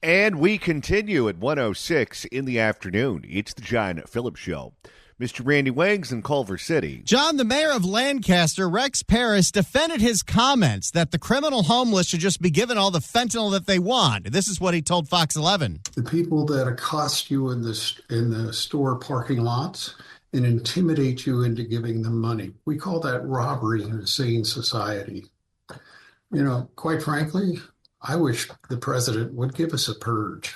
And we continue at 1:06 in the afternoon. It's the John Phillips Show. Mr. Randy Wangs in Culver City. John, the mayor of Lancaster, Rex Parris, defended his comments that the criminal homeless should just be given all the fentanyl that they want. This is what he told Fox 11. The people that accost you in the store parking lots and intimidate you into giving them money. We call that robbery in a sane society. Quite frankly, I wish the president would give us a purge,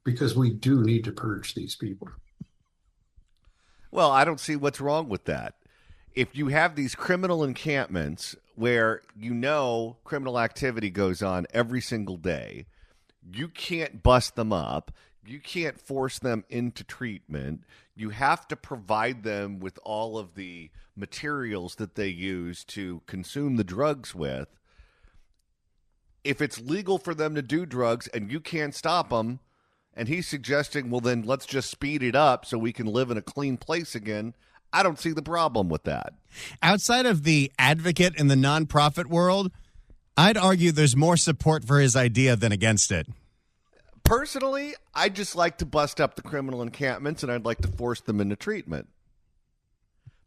because we do need to purge these people. Well, I don't see what's wrong with that. If you have these criminal encampments where criminal activity goes on every single day, you can't bust them up. You can't force them into treatment. You have to provide them with all of the materials that they use to consume the drugs with. If it's legal for them to do drugs and you can't stop them, and he's suggesting, well, then let's just speed it up so we can live in a clean place again, I don't see the problem with that. Outside of the advocate in the nonprofit world, I'd argue there's more support for his idea than against it. Personally, I'd just like to bust up the criminal encampments, and I'd like to force them into treatment.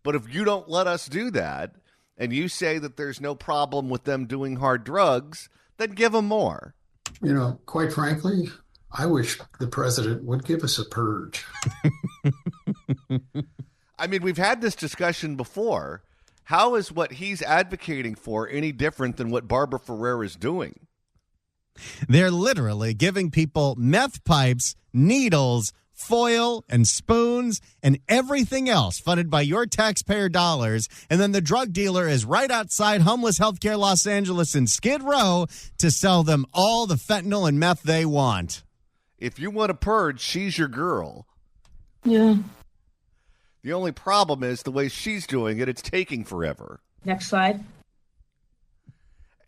But if you don't let us do that, and you say that there's no problem with them doing hard drugs, then give them more. Quite frankly, I wish the president would give us a purge. I mean, we've had this discussion before. How is what he's advocating for any different than what Barbara Ferrer is doing? They're literally giving people meth pipes, needles, foil, and spoons, and everything else funded by your taxpayer dollars. And then the drug dealer is right outside Homeless Healthcare Los Angeles in Skid Row to sell them all the fentanyl and meth they want. If you want to purge, she's your girl. Yeah. The only problem is the way she's doing it, it's taking forever. Next slide.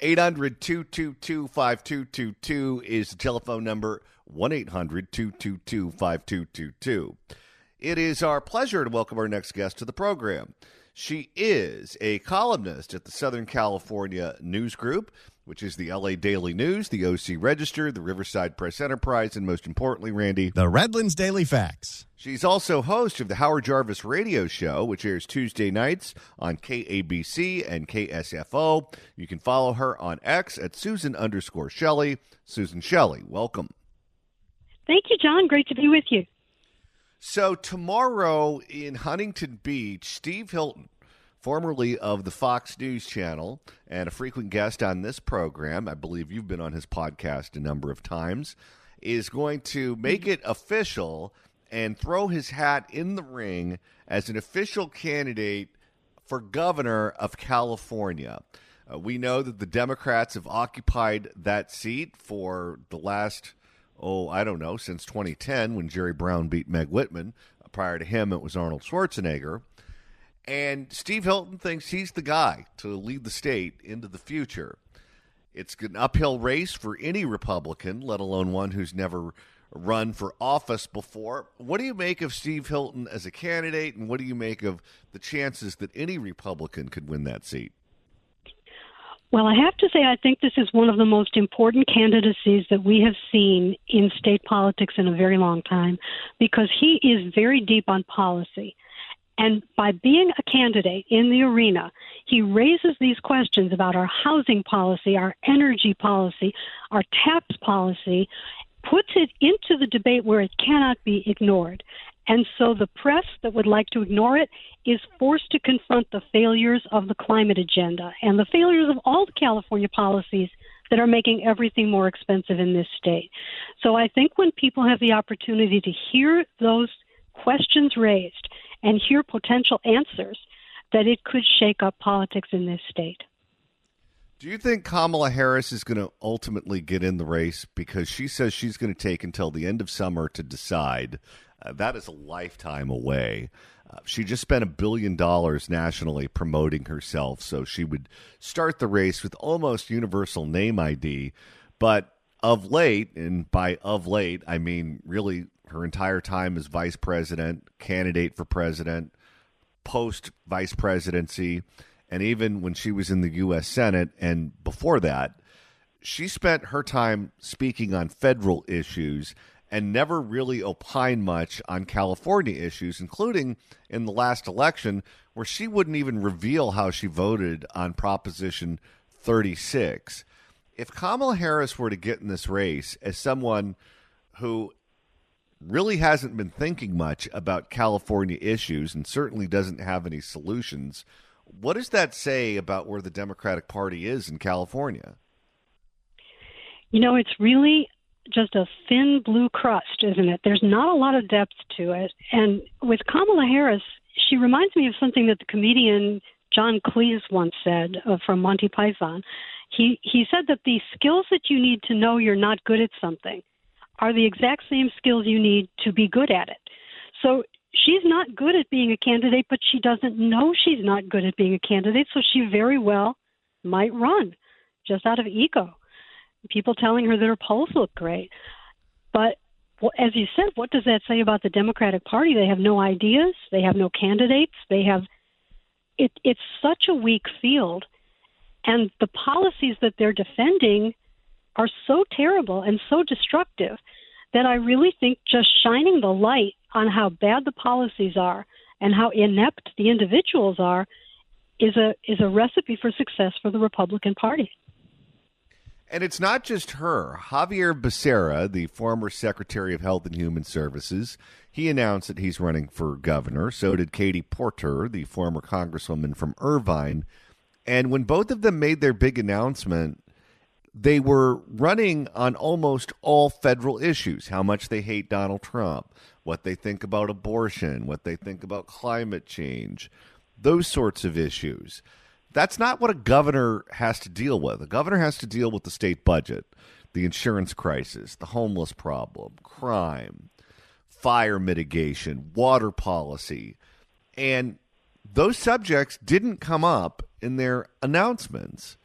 800-222-5222 is the telephone number, 1-800-222-5222. It is our pleasure to welcome our next guest to the program. She is a columnist at the Southern California News Group, which is the LA Daily News, the OC Register, the Riverside Press Enterprise, and most importantly, Randy, the Redlands Daily Facts. She's also host of the Howard Jarvis Radio Show, which airs Tuesday nights on KABC and KSFO. You can follow her on X at Susan_Shelley. Susan Shelley, welcome. Thank you, John. Great to be with you. So tomorrow in Huntington Beach, Steve Hilton, formerly of the Fox News Channel and a frequent guest on this program, I believe you've been on his podcast a number of times, is going to make it official and throw his hat in the ring as an official candidate for governor of California. We know that the Democrats have occupied that seat for the last, since 2010 when Jerry Brown beat Meg Whitman. Prior to him, it was Arnold Schwarzenegger. And Steve Hilton thinks he's the guy to lead the state into the future. It's an uphill race for any Republican, let alone one who's never run for office before. What do you make of Steve Hilton as a candidate, and what do you make of the chances that any Republican could win that seat? Well, I have to say I think this is one of the most important candidacies that we have seen in state politics in a very long time, because he is very deep on policy. And by being a candidate in the arena, he raises these questions about our housing policy, our energy policy, our tax policy, puts it into the debate where it cannot be ignored. And so the press that would like to ignore it is forced to confront the failures of the climate agenda and the failures of all the California policies that are making everything more expensive in this state. So I think when people have the opportunity to hear those questions raised and hear potential answers, that it could shake up politics in this state. Do you think Kamala Harris is going to ultimately get in the race? Because she says she's going to take until the end of summer to decide. That is a lifetime away. She just spent $1 billion nationally promoting herself, so she would start the race with almost universal name ID. But of late, and by of late, I mean really her entire time as vice president, candidate for president, post-vice presidency, and even when she was in the U.S. Senate and before that, she spent her time speaking on federal issues and never really opined much on California issues, including in the last election, where she wouldn't even reveal how she voted on Proposition 36. If Kamala Harris were to get in this race as someone who really hasn't been thinking much about California issues and certainly doesn't have any solutions, what does that say about where the Democratic Party is in California? You know, it's really just a thin blue crust, isn't it? There's not a lot of depth to it. And with Kamala Harris, she reminds me of something that the comedian John Cleese once said from Monty Python. He said that the skills that you need to know you're not good at something are the exact same skills you need to be good at it. So she's not good at being a candidate, but she doesn't know she's not good at being a candidate, so she very well might run just out of ego. People telling her that her polls look great. But as you said, what does that say about the Democratic Party? They have no ideas. They have no candidates. It's such a weak field. And the policies that they're defending are so terrible and so destructive that I really think just shining the light on how bad the policies are and how inept the individuals are is a recipe for success for the Republican Party. And it's not just her. Javier Becerra, the former Secretary of Health and Human Services, he announced that he's running for governor. So did Katie Porter, the former congresswoman from Irvine. And when both of them made their big announcement, they were running on almost all federal issues: how much they hate Donald Trump, what they think about abortion, what they think about climate change, those sorts of issues. That's not what a governor has to deal with. A governor has to deal with the state budget, the insurance crisis, the homeless problem, crime, fire mitigation, water policy. And those subjects didn't come up in their announcements.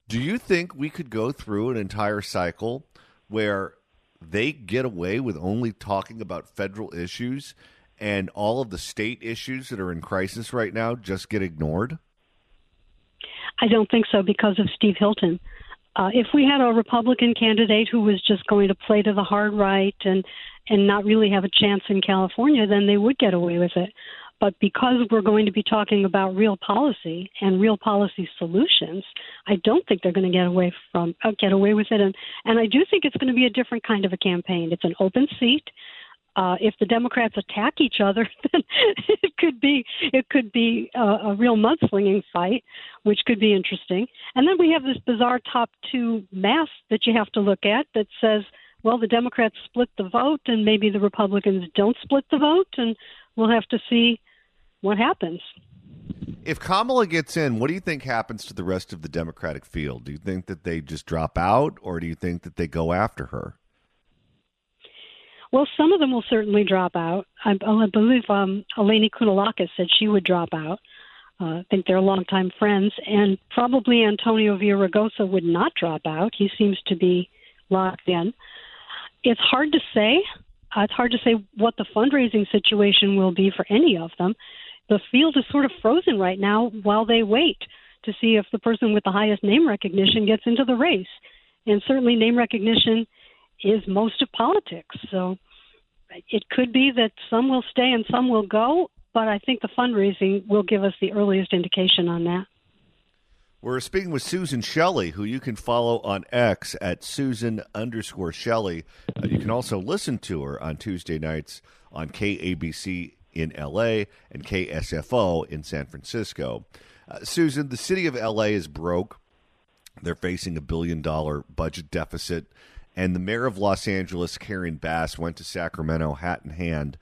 Do you think we could go through an entire cycle where they get away with only talking about federal issues and all of the state issues that are in crisis right now just get ignored? I don't think so because of Steve Hilton. If we had a Republican candidate who was just going to play to the hard right and not really have a chance in California, then they would get away with it. But because we're going to be talking about real policy and real policy solutions, I don't think they're going to get away with it. And I do think it's going to be a different kind of a campaign. It's an open seat. If the Democrats attack each other, then it could be a real mudslinging fight, which could be interesting. And then we have this bizarre top two math that you have to look at that says, well, the Democrats split the vote, and maybe the Republicans don't split the vote, and we'll have to see what happens. If Kamala gets in, what do you think happens to the rest of the Democratic field? Do you think that they just drop out, or do you think that they go after her? Well, some of them will certainly drop out. I believe Eleni Kounalakis said she would drop out. I think they're longtime friends. And probably Antonio Villaraigosa would not drop out. He seems to be locked in. It's hard to say. It's hard to say what the fundraising situation will be for any of them. The field is sort of frozen right now while they wait to see if the person with the highest name recognition gets into the race. And certainly name recognition is most of politics. So it could be that some will stay and some will go, but I think the fundraising will give us the earliest indication on that. We're speaking with Susan Shelley, who you can follow on X at Susan_Shelley. You can also listen to her on Tuesday nights on KABC in L.A. and KSFO in San Francisco. Susan, the city of L.A. is broke. They're facing $1 billion budget deficit. And the mayor of Los Angeles, Karen Bass, went to Sacramento hat in hand,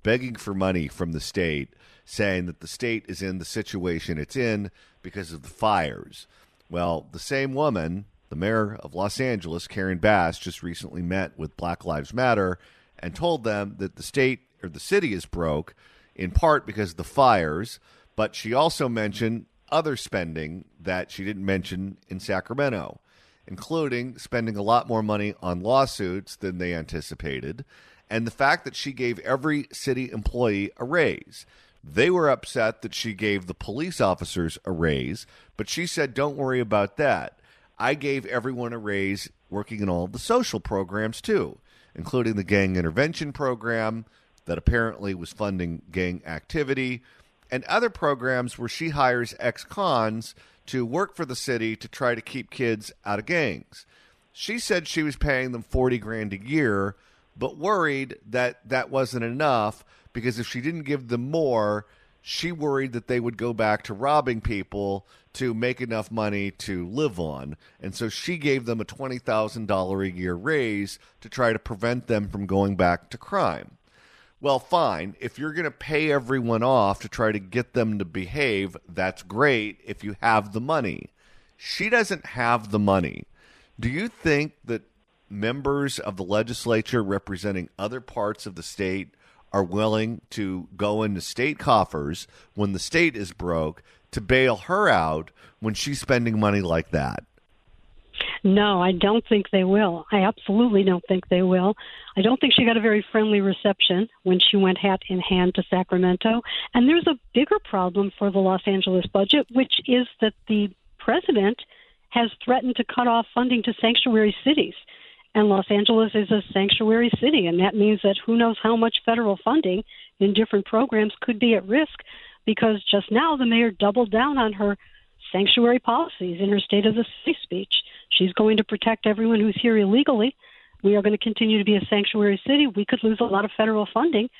begging for money from the state, saying that the state is in the situation it's in because of the fires. Well, the same woman, the mayor of Los Angeles, Karen Bass, just recently met with Black Lives Matter and told them that the state or the city is broke in part because of the fires, but she also mentioned other spending that she didn't mention in Sacramento, including spending a lot more money on lawsuits than they anticipated, and the fact that she gave every city employee a raise. They were upset that she gave the police officers a raise, but she said, don't worry about that. I gave everyone a raise working in all the social programs too, including the gang intervention program that apparently was funding gang activity, and other programs where she hires ex-cons to work for the city to try to keep kids out of gangs. She said she was paying them $40,000 a year, but worried that that wasn't enough because if she didn't give them more, she worried that they would go back to robbing people to make enough money to live on. And so she gave them a $20,000 a year raise to try to prevent them from going back to crime. Well, fine. If you're going to pay everyone off to try to get them to behave, that's great if you have the money. She doesn't have the money. Do you think that members of the legislature representing other parts of the state are willing to go into state coffers when the state is broke to bail her out when she's spending money like that? No, I don't think they will. I absolutely don't think they will. I don't think she got a very friendly reception when she went hat in hand to Sacramento. And there's a bigger problem for the Los Angeles budget, which is that the president has threatened to cut off funding to sanctuary cities. And Los Angeles is a sanctuary city, and that means that who knows how much federal funding in different programs could be at risk, because just now the mayor doubled down on her sanctuary policies in her State of the City speech. She's going to protect everyone who's here illegally. We are going to continue to be a sanctuary city. We could lose a lot of federal funding.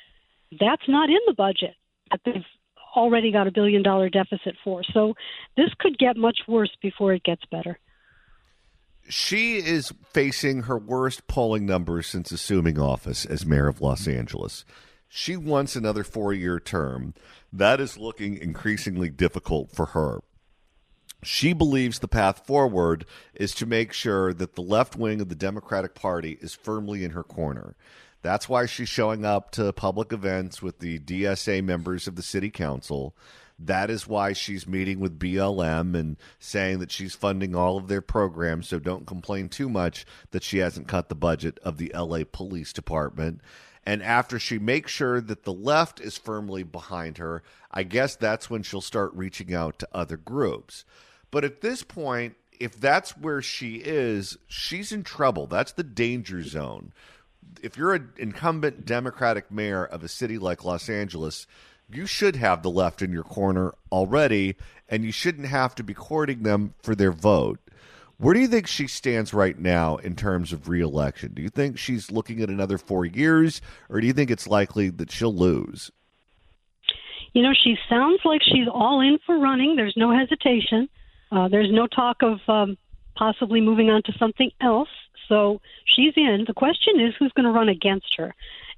That's not in the budget that they've already got $1 billion deficit for. So this could get much worse before it gets better. She is facing her worst polling numbers since assuming office as mayor of Los Angeles. She wants another 4-year term. That is looking increasingly difficult for her. She believes the path forward is to make sure that the left wing of the Democratic Party is firmly in her corner. That's why she's showing up to public events with the DSA members of the city council. That is why she's meeting with BLM and saying that she's funding all of their programs, so don't complain too much that she hasn't cut the budget of the LA Police Department. And after she makes sure that the left is firmly behind her, I guess that's when she'll start reaching out to other groups. But at this point, if that's where she is, she's in trouble. That's the danger zone. If you're an incumbent Democratic mayor of a city like Los Angeles, you should have the left in your corner already, and you shouldn't have to be courting them for their vote. Where do you think she stands right now in terms of re-election? Do you think she's looking at another 4 years, or do you think it's likely that she'll lose? You know, she sounds like she's all in for running. There's no hesitation. There's no talk of possibly moving on to something else. So she's in. The question is who's going to run against her.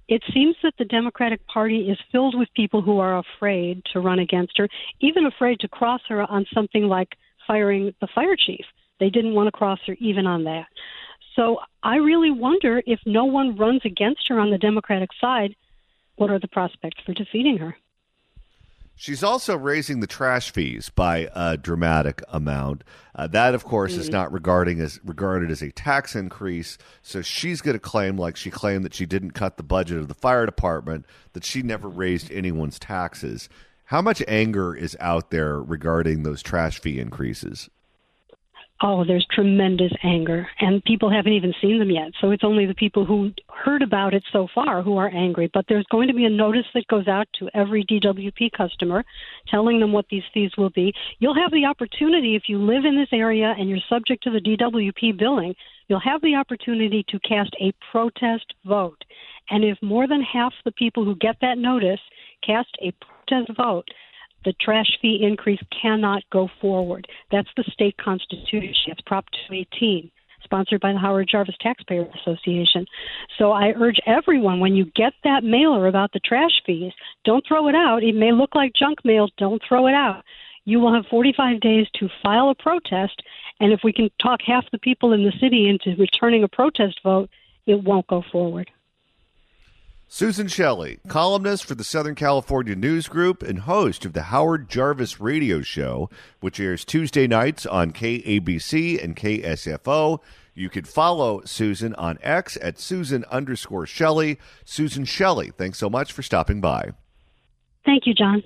It seems that the Democratic Party is filled with people who are afraid to run against her, even afraid to cross her on something like firing the fire chief. They didn't want to cross her even on that. So I really wonder if no one runs against her on the Democratic side, what are the prospects for defeating her? She's also raising the trash fees by a dramatic amount. That, of course, is not regarded as a tax increase. So she's going to claim, like she claimed that she didn't cut the budget of the fire department, that she never raised anyone's taxes. How much anger is out there regarding those trash fee increases? Oh, there's tremendous anger, and people haven't even seen them yet. So it's only the people who heard about it so far who are angry. But there's going to be a notice that goes out to every DWP customer telling them what these fees will be. You'll have the opportunity, if you live in this area and you're subject to the DWP billing, you'll have the opportunity to cast a protest vote. And if more than half the people who get that notice cast a protest vote, the trash fee increase cannot go forward. That's the state constitution. It's Prop 218, sponsored by the Howard Jarvis Taxpayer Association. So I urge everyone, when you get that mailer about the trash fees, don't throw it out. It may look like junk mail. Don't throw it out. You will have 45 days to file a protest, and if we can talk half the people in the city into returning a protest vote, it won't go forward. Susan Shelley, columnist for the Southern California News Group and host of the Howard Jarvis Radio Show, which airs Tuesday nights on KABC and KSFO. You can follow Susan on X at Susan_Shelley. Susan Shelley, thanks so much for stopping by. Thank you, John.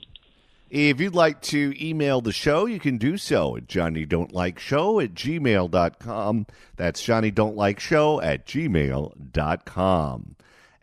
If you'd like to email the show, you can do so at johnnydon'tlikeshow@gmail.com. That's johnnydon'tlikeshow@gmail.com.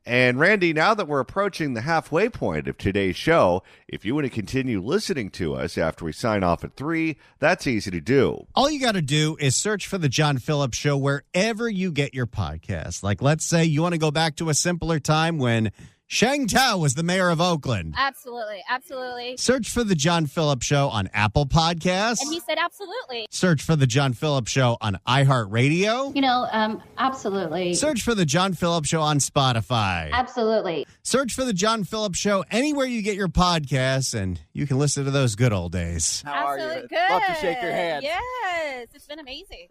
And Randy, now that we're approaching the halfway point of today's show, if you want to continue listening to us after we sign off at 3, that's easy to do. All you got to do is search for The John Phillips Show wherever you get your podcasts. Like, let's say you want to go back to a simpler time when Sheng Tao was the mayor of Oakland. Absolutely. Absolutely. Search for The John Phillips Show on Apple Podcasts. And he said absolutely. Search for The John Phillips Show on iHeartRadio. Absolutely. Search for The John Phillips Show on Spotify. Absolutely. Search for The John Phillips Show anywhere you get your podcasts, and you can listen to those good old days. How are Absolutely you? good. Love to shake your hand. Yes. It's been amazing.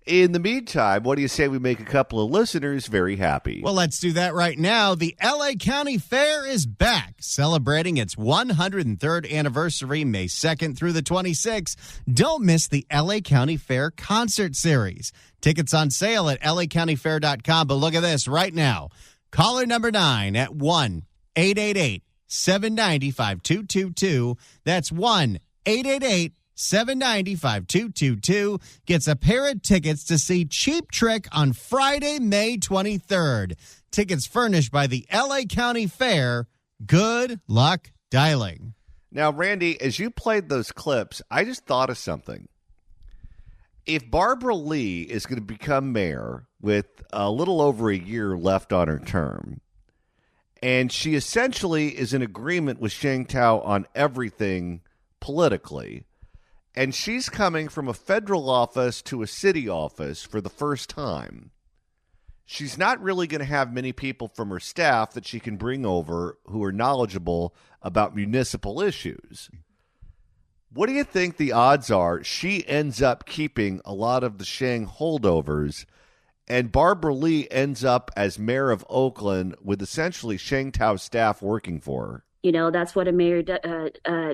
In the meantime, what do you say we make a couple of listeners very happy? Well, let's do that right now. The LA County Fair is back, celebrating its 103rd anniversary May 2nd through the 26th. Don't miss the LA County Fair concert series. Tickets on sale at lacountyfair.com. But look at this right now. Caller number 9 at 1-888-790-5222. That's 1-888-790-5222 gets a pair of tickets to see Cheap Trick on Friday, May 23rd. Tickets furnished by the LA County Fair. Good luck dialing. Now, Randy, as you played those clips, I just thought of something. If Barbara Lee is going to become mayor with a little over a year left on her term, and she essentially is in agreement with Sheng Tao on everything politically, and she's coming from a federal office to a city office for the first time, she's not really going to have many people from her staff that she can bring over who are knowledgeable about municipal issues. What do you think the odds are she ends up keeping a lot of the Sheng holdovers and Barbara Lee ends up as mayor of Oakland with essentially Sheng Tao staff working for her? That's what a mayor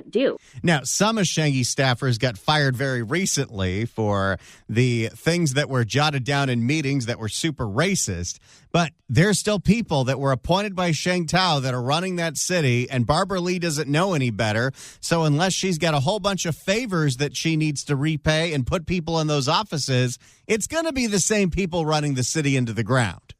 do. Now, some of Shenghi's staffers got fired very recently for the things that were jotted down in meetings that were super racist, but there's still people that were appointed by Sheng Tao that are running that city, and Barbara Lee doesn't know any better. So unless she's got a whole bunch of favors that she needs to repay and put people in those offices, it's going to be the same people running the city into the ground.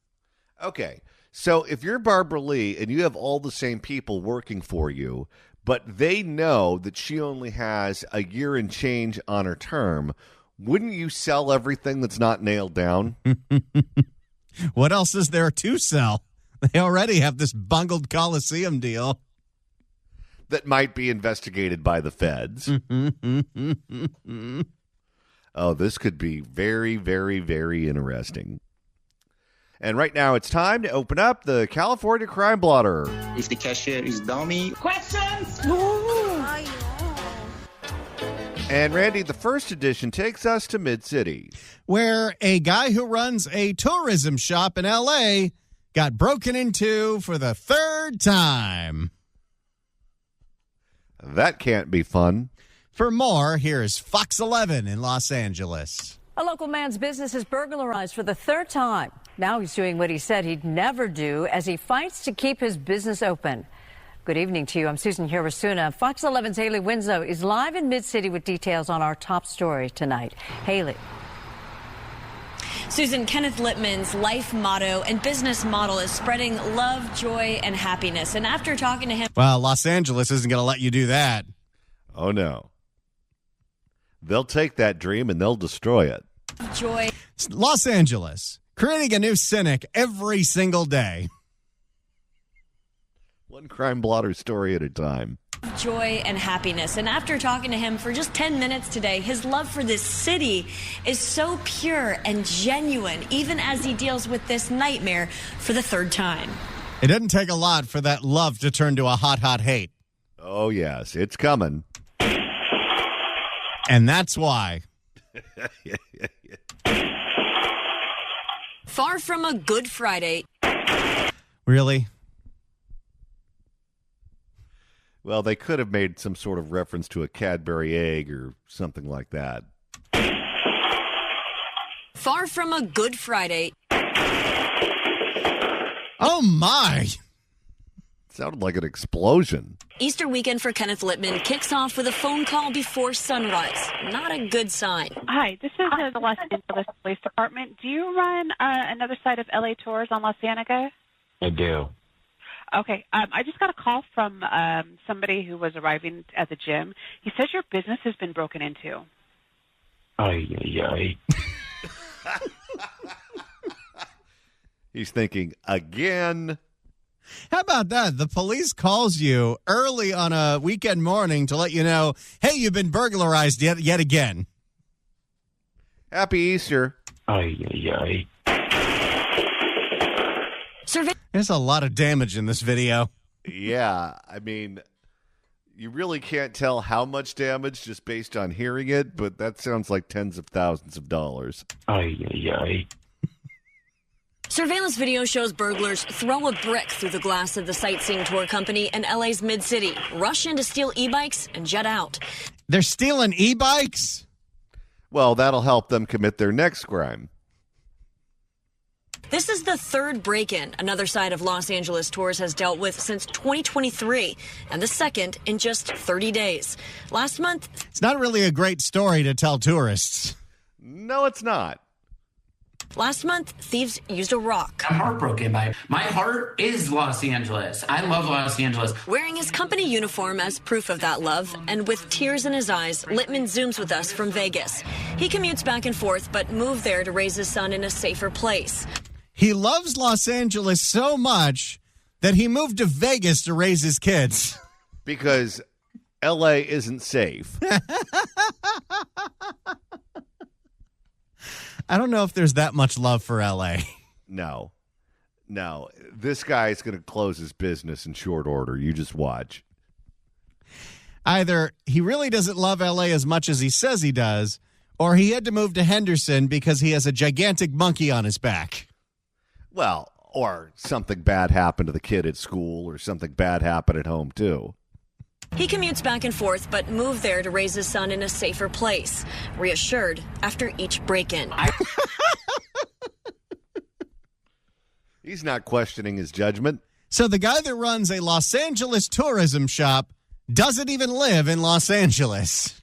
Okay. So if you're Barbara Lee and you have all the same people working for you, but they know that she only has a year and change on her term, wouldn't you sell everything that's not nailed down? What else is there to sell? They already have this bungled Coliseum deal that might be investigated by the feds. Oh, this could be very, very, very interesting. And right now it's time to open up the California Crime Blotter. If the cashier is dummy. Questions? And Randy, the first edition takes us to Mid-City, where a guy who runs a tourism shop in L.A. got broken into for the third time. That can't be fun. For more, here's Fox 11 in Los Angeles. A local man's business is burglarized for the third time. Now he's doing what he said he'd never do as he fights to keep his business open. Good evening to you. I'm Susan Hirosuna. Fox 11's Haley Winslow is live in Mid-City with details on our top story tonight. Haley. Susan, Kenneth Littman's life motto and business model is spreading love, joy, and happiness. And after talking to him... Well, Los Angeles isn't going to let you do that. Oh, no. They'll take that dream and they'll destroy it. Joy. Los Angeles, creating a new cynic every single day. One crime blotter story at a time. Joy and happiness. And after talking to him for just 10 minutes today, his love for this city is so pure and genuine, even as he deals with this nightmare for the third time. It doesn't take a lot for that love to turn to a hot, hot hate. Oh, yes, it's coming. And that's why. Far from a Good Friday. Really? Well, they could have made some sort of reference to a Cadbury egg or something like that. Far from a Good Friday. Oh, my. Sounded like an explosion. Easter weekend for Kenneth Littman kicks off with a phone call before sunrise. Not a good sign. Hi, this is the Los Angeles Police Department. Do you run another side of LA Tours on La Cienega? I do. Okay. I just got a call from somebody who was arriving at the gym. He says your business has been broken into. Ay. He's thinking, again. How about that? The police calls you early on a weekend morning to let you know, hey, you've been burglarized yet again. Happy Easter. Ay. There's a lot of damage in this video. Yeah, I mean, you really can't tell how much damage just based on hearing it, but that sounds like tens of thousands of dollars. Ay. Surveillance video shows burglars throw a brick through the glass of the sightseeing tour company in LA's mid-city, rush in to steal e-bikes, and jet out. They're stealing e-bikes? Well, that'll help them commit their next crime. This is the third break-in another side of Los Angeles Tours has dealt with since 2023, and the second in just 30 days. Last month... It's not really a great story to tell tourists. No, it's not. Last month, thieves used a rock. I'm heartbroken by it. My heart is Los Angeles. I love Los Angeles. Wearing his company uniform as proof of that love, and with tears in his eyes, Littman zooms with us from Vegas. He commutes back and forth, but moved there to raise his son in a safer place. He loves Los Angeles so much that he moved to Vegas to raise his kids. Because L.A. isn't safe. I don't know if there's that much love for L.A. No. This guy is going to close his business in short order. You just watch. Either he really doesn't love L.A. as much as he says he does, or he had to move to Henderson because he has a gigantic monkey on his back. Well, or something bad happened to the kid at school, or something bad happened at home, too. He commutes back and forth, but moved there to raise his son in a safer place. Reassured after each break-in. He's not questioning his judgment. So the guy that runs a Los Angeles tourism shop doesn't even live in Los Angeles.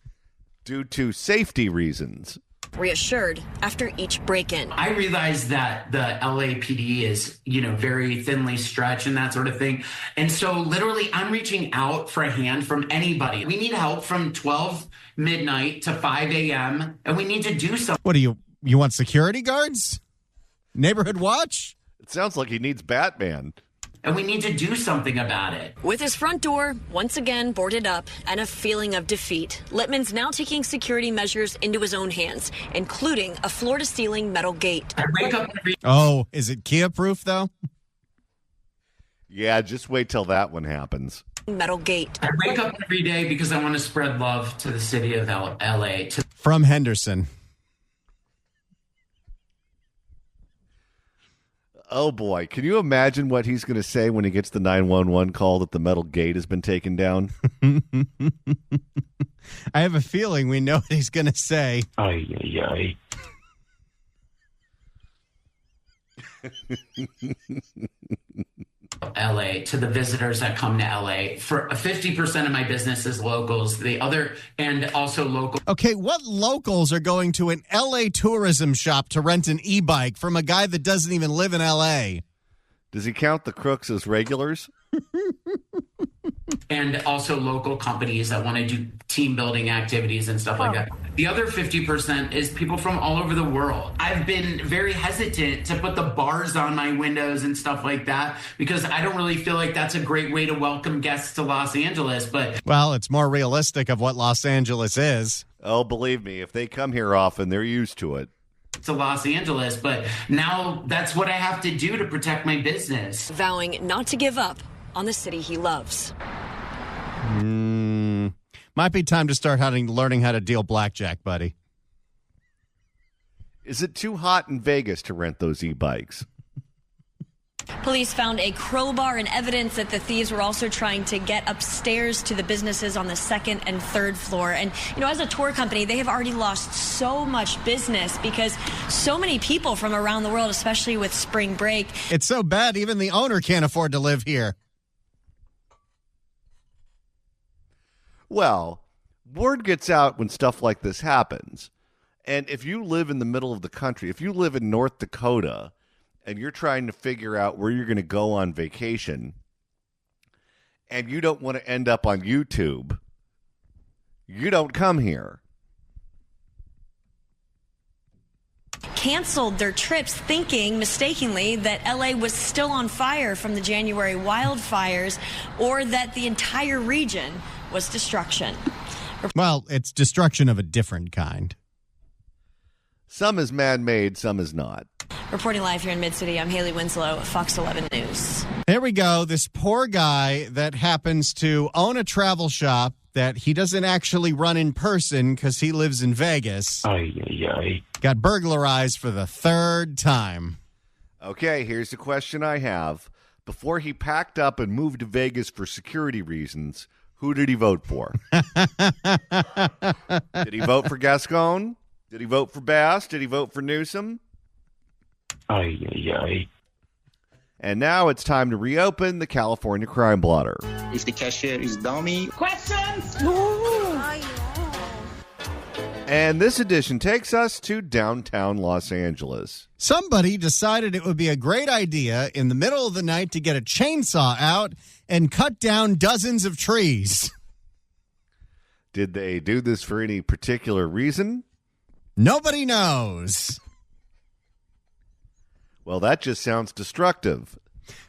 Due to safety reasons. Reassured after each break-in. I realize that the LAPD is, very thinly stretched and that sort of thing. And so literally I'm reaching out for a hand from anybody. We need help from 12 midnight to 5 a.m. and we need to do something. What do you want security guards? Neighborhood watch? It sounds like he needs Batman. And we need to do something about it. With his front door once again boarded up and a feeling of defeat, Littman's now taking security measures into his own hands, including a floor-to-ceiling metal gate. I wake up every... Oh, is it Kia-proof, though? Yeah, just wait till that one happens. Metal gate. I wake up every day because I want to spread love to the city of L.A. From Henderson. Oh, boy. Can you imagine what he's going to say when he gets the 911 call that the metal gate has been taken down? I have a feeling we know what he's going to say. Ay. LA to the visitors that come to LA. For 50% of my business is locals. The other, and also local. Okay, what locals are going to an LA tourism shop to rent an e-bike from a guy that doesn't even live in LA? Does he count the crooks as regulars? And also local companies that want to do team building activities and stuff like that. The other 50% is people from all over the world. I've been very hesitant to put the bars on my windows and stuff like that because I don't really feel like that's a great way to welcome guests to Los Angeles. But well, it's more realistic of what Los Angeles is. Oh, believe me, if they come here often, they're used to it. To Los Angeles, but now that's what I have to do to protect my business. Vowing not to give up on the city he loves. Might be time to start learning how to deal blackjack, buddy. Is it too hot in Vegas to rent those e-bikes? Police found a crowbar and evidence that the thieves were also trying to get upstairs to the businesses on the second and third floor. And, as a tour company, they have already lost so much business because so many people from around the world, especially with spring break. It's so bad, even the owner can't afford to live here. Well, word gets out when stuff like this happens. And if you live in the middle of the country, if you live in North Dakota and you're trying to figure out where you're going to go on vacation and you don't want to end up on YouTube, you don't come here. Canceled their trips thinking mistakenly that LA was still on fire from the January wildfires or that the entire region was destruction. Well, it's destruction of a different kind. Some is man-made, some is not. Reporting live here in Mid-City, I'm Haley Winslow, Fox 11 News. There we go. This poor guy that happens to own a travel shop that he doesn't actually run in person because he lives in Vegas. Got burglarized for the third time. Okay, here's the question I have. Before he packed up and moved to Vegas for security reasons, who did he vote for? Did he vote for Gascon? Did he vote for Bass? Did he vote for Newsom? And now it's time to reopen the California Crime Blotter. If the cashier is dummy. Questions? And this edition takes us to downtown Los Angeles. Somebody decided it would be a great idea in the middle of the night to get a chainsaw out and cut down dozens of trees. Did they do this for any particular reason? Nobody knows. Well, that just sounds destructive.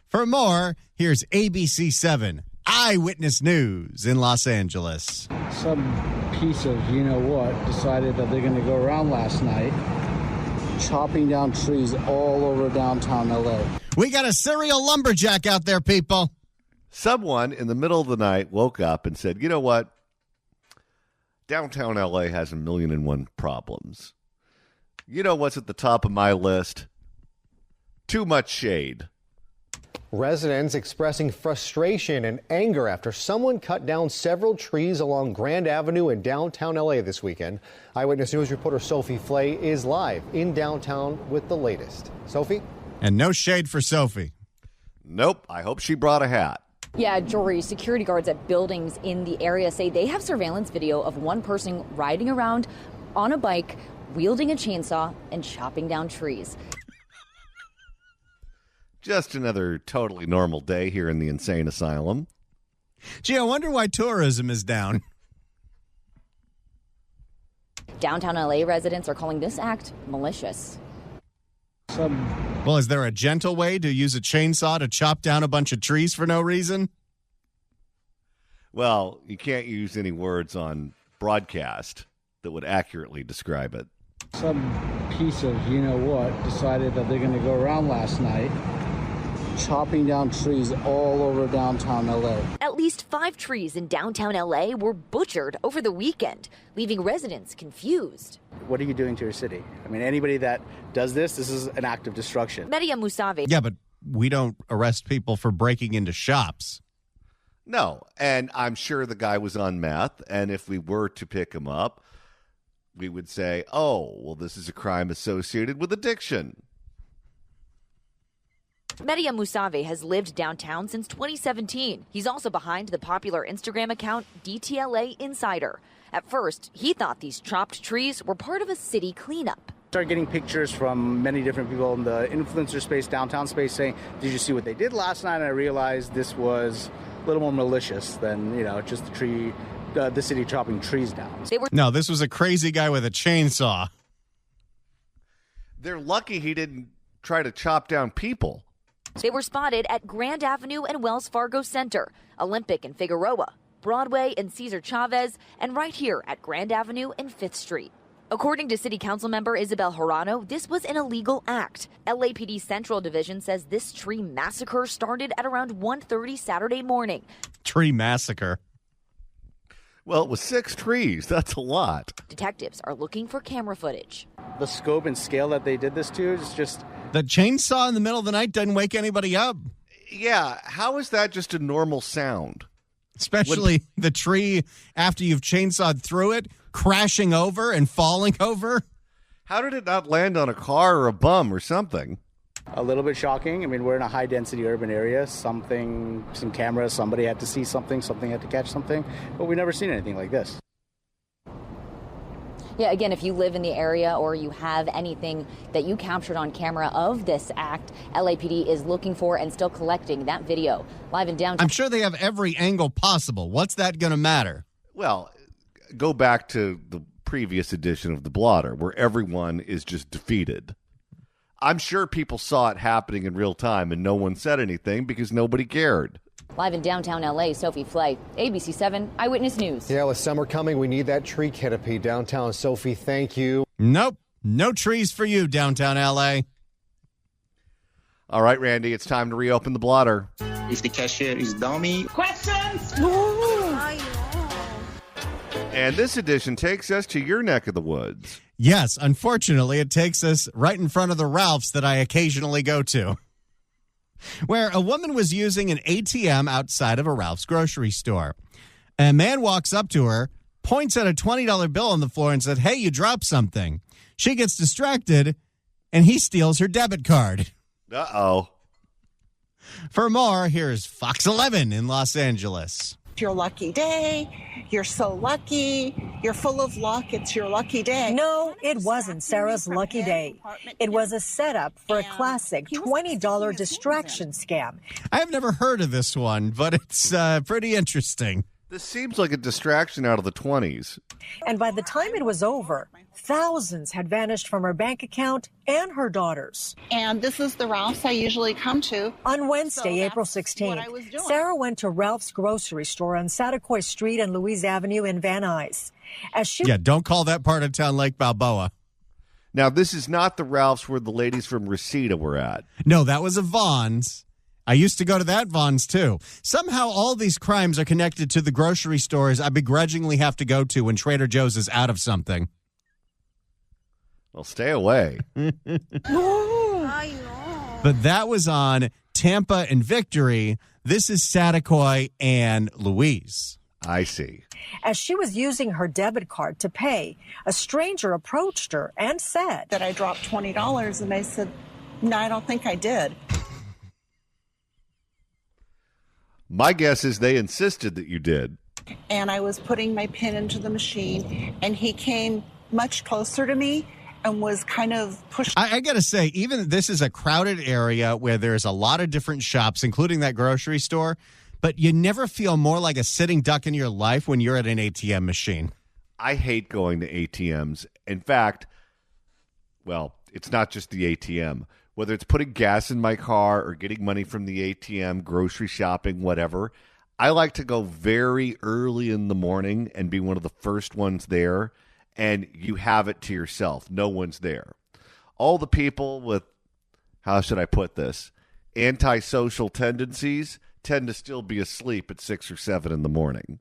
For more, here's ABC 7 Eyewitness News in Los Angeles. Some piece of you-know-what decided that they're going to go around last night chopping down trees all over downtown L.A. We got a serial lumberjack out there, people. Someone in the middle of the night woke up and said, you know what? Downtown L.A. has 1,000,001 problems. You know what's at the top of my list? Too much shade. Residents expressing frustration and anger after someone cut down several trees along Grand Avenue in downtown LA this weekend. Eyewitness News reporter Sophie Flay is live in downtown with the latest. Sophie? And no shade for Sophie. Nope. I hope she brought a hat. Yeah, Jory, security guards at buildings in the area say they have surveillance video of one person riding around on a bike, wielding a chainsaw, and chopping down trees. Just another totally normal day here in the insane asylum. Gee, I wonder why tourism is down. Downtown LA residents are calling this act malicious. Well, is there a gentle way to use a chainsaw to chop down a bunch of trees for no reason? Well, you can't use any words on broadcast that would accurately describe it. Some piece of you-know-what decided that they're going to go around last night chopping down trees all over downtown LA. At least 5 trees in downtown LA were butchered over the weekend, leaving residents confused. What are you doing to your city? I mean, anybody that does this is an act of destruction. Media Musave. Yeah, but we don't arrest people for breaking into shops. No, and I'm sure the guy was on meth, and if we were to pick him up, we would say, oh, well, this is a crime associated with addiction. Media Musave has lived downtown since 2017. He's also behind the popular Instagram account DTLA Insider. At first, he thought these chopped trees were part of a city cleanup. Started getting pictures from many different people in the influencer space, downtown space, saying, did you see what they did last night? And I realized this was a little more malicious than, just the city chopping trees down. No, this was a crazy guy with a chainsaw. They're lucky he didn't try to chop down people. They were spotted at Grand Avenue and Wells Fargo Center, Olympic and Figueroa, Broadway and Cesar Chavez, and right here at Grand Avenue and 5th Street. According to City Council member Isabel Jorano, this was an illegal act. LAPD Central Division says this tree massacre started at around 1:30 Saturday morning. Tree massacre. Well, it was 6 trees. That's a lot. Detectives are looking for camera footage. The scope and scale that they did this to is just... The chainsaw in the middle of the night doesn't wake anybody up. Yeah, how is that just a normal sound? Especially the tree, after you've chainsawed through it, crashing over and falling over. How did it not land on a car or a bum or something? A little bit shocking. I mean, we're in a high-density urban area. Some cameras, somebody had to see something had to catch something, but we've never seen anything like this. Yeah, again, if you live in the area or you have anything that you captured on camera of this act, LAPD is looking for and still collecting that video. Live in downtown. I'm sure they have every angle possible. What's that going to matter? Well, go back to the previous edition of The Blotter, where everyone is just defeated. I'm sure people saw it happening in real time and no one said anything because nobody cared. Live in downtown LA, Sophie Flay, ABC 7 Eyewitness News. Yeah, with summer coming, we need that tree canopy downtown. Sophie, thank you. Nope. No trees for you, downtown LA. All right, Randy, it's time to reopen The Blotter. If the cashier is dummy. Questions? And this edition takes us to your neck of the woods. Yes, unfortunately, it takes us right in front of the Ralphs that I occasionally go to, where a woman was using an ATM outside of a Ralph's grocery store. A man walks up to her, points at a $20 bill on the floor and said, "Hey, you dropped something." She gets distracted, and he steals her debit card. Uh-oh. For more, here's Fox 11 in Los Angeles. It's your lucky day. You're so lucky. You're full of luck. It's your lucky day. No, it wasn't Sarah's lucky day. It was a setup for a classic $20 distraction scam. I have never heard of this one, but it's pretty interesting. This seems like a distraction out of the 20s. And by the time it was over, thousands had vanished from her bank account and her daughter's. And this is the Ralph's I usually come to. On Wednesday, April 16th, Sarah went to Ralph's grocery store on Satakoy Street and Louise Avenue in Van Nuys. Don't call that part of town Lake Balboa. Now, this is not the Ralphs where the ladies from Reseda were at. No, that was a Vons. I used to go to that Vons, too. Somehow all these crimes are connected to the grocery stores I begrudgingly have to go to when Trader Joe's is out of something. Well, stay away. I know. But that was on Tampa and Victory. This is Satakoy and Louise. I see. As she was using her debit card to pay, a stranger approached her and said that I dropped $20, and I said, "No, I don't think I did." My guess is they insisted that you did. And I was putting my PIN into the machine, and he came much closer to me and was kind of pushing. I got to say, even this is a crowded area where there's a lot of different shops, including that grocery store, but you never feel more like a sitting duck in your life when you're at an ATM machine. I hate going to ATMs. In fact, well, it's not just the ATM. Whether it's putting gas in my car or getting money from the ATM, grocery shopping, whatever, I like to go very early in the morning and be one of the first ones there, and you have it to yourself. No one's there. All the people with, how should I put this, antisocial tendencies tend to still be asleep at 6 or 7 in the morning.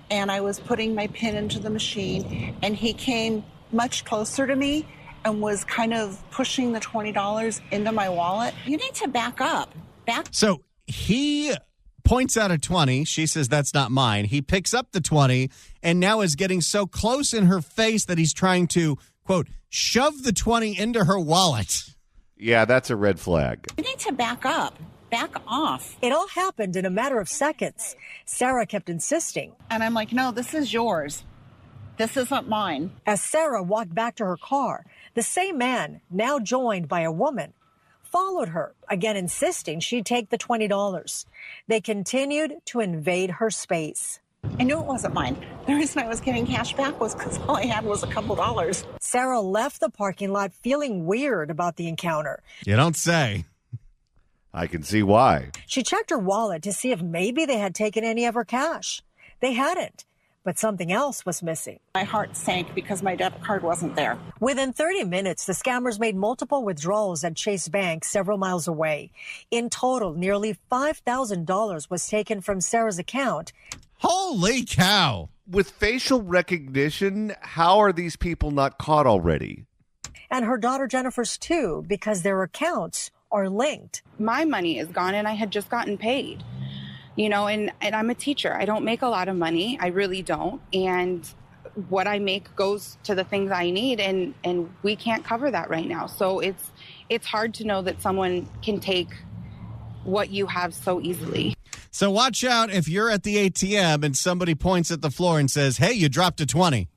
And I was putting my PIN into the machine, and he came much closer to me and was kind of pushing the $20 into my wallet. You need to back up. So he points out a 20. She says, "That's not mine." He picks up the 20 and now is getting so close in her face that he's trying to, quote, shove the 20 into her wallet. Yeah, that's a red flag. You need to back up. Back off. It all happened in a matter of seconds. Sarah kept insisting. And I'm like, "No, this is yours. This isn't mine." As Sarah walked back to her car, the same man, now joined by a woman, followed her, again insisting she take the $20. They continued to invade her space. I knew it wasn't mine. The reason I was getting cash back was because all I had was a couple dollars. Sarah left the parking lot feeling weird about the encounter. You don't say. I can see why. She checked her wallet to see if maybe they had taken any of her cash. They hadn't. But something else was missing. My heart sank because my debit card wasn't there. Within 30 minutes, the scammers made multiple withdrawals at Chase Bank several miles away. In total, nearly $5,000 was taken from Sarah's account. Holy cow! With facial recognition, how are these people not caught already? And her daughter Jennifer's too, because their accounts are linked. My money is gone and I had just gotten paid. You know, and I'm a teacher. I don't make a lot of money. I really don't. And what I make goes to the things I need, and we can't cover that right now. So it's hard to know that someone can take what you have so easily. So watch out if you're at the ATM and somebody points at the floor and says, hey, you dropped a 20.